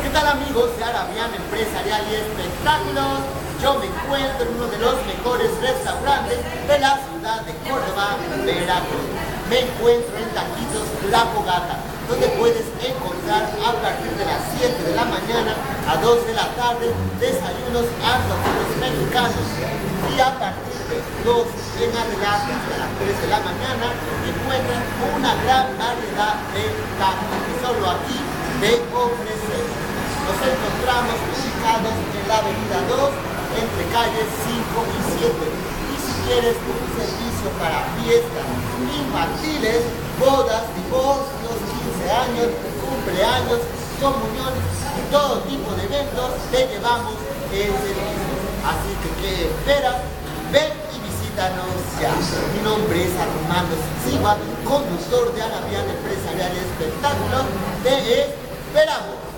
¿Qué tal amigos de Arabian Empresarial y Espectáculos? Yo me encuentro en uno de los mejores restaurantes de la ciudad de Córdoba, Veracruz. Me encuentro en Taquitos La Fogata, donde puedes encontrar a partir de las 7 de la mañana a 2 de la tarde desayunos antojitos mexicanos. Y a partir de 2 en adelante hasta las 3 de la mañana encuentran una gran variedad de tacos que solo aquí te ofrecemos. Nos encontramos ubicados en la avenida 2 entre calles 5 y 7. Y si quieres un servicio para fiestas infantiles, bodas, divorcios, 15 años, cumpleaños, comuniones y todo tipo de eventos, te llevamos el servicio. Así que, ¿qué esperas? Ven y visítanos ya. Mi nombre es Armando Silva, conductor de Arabian Empresarial y Espectáculos. Te esperamos.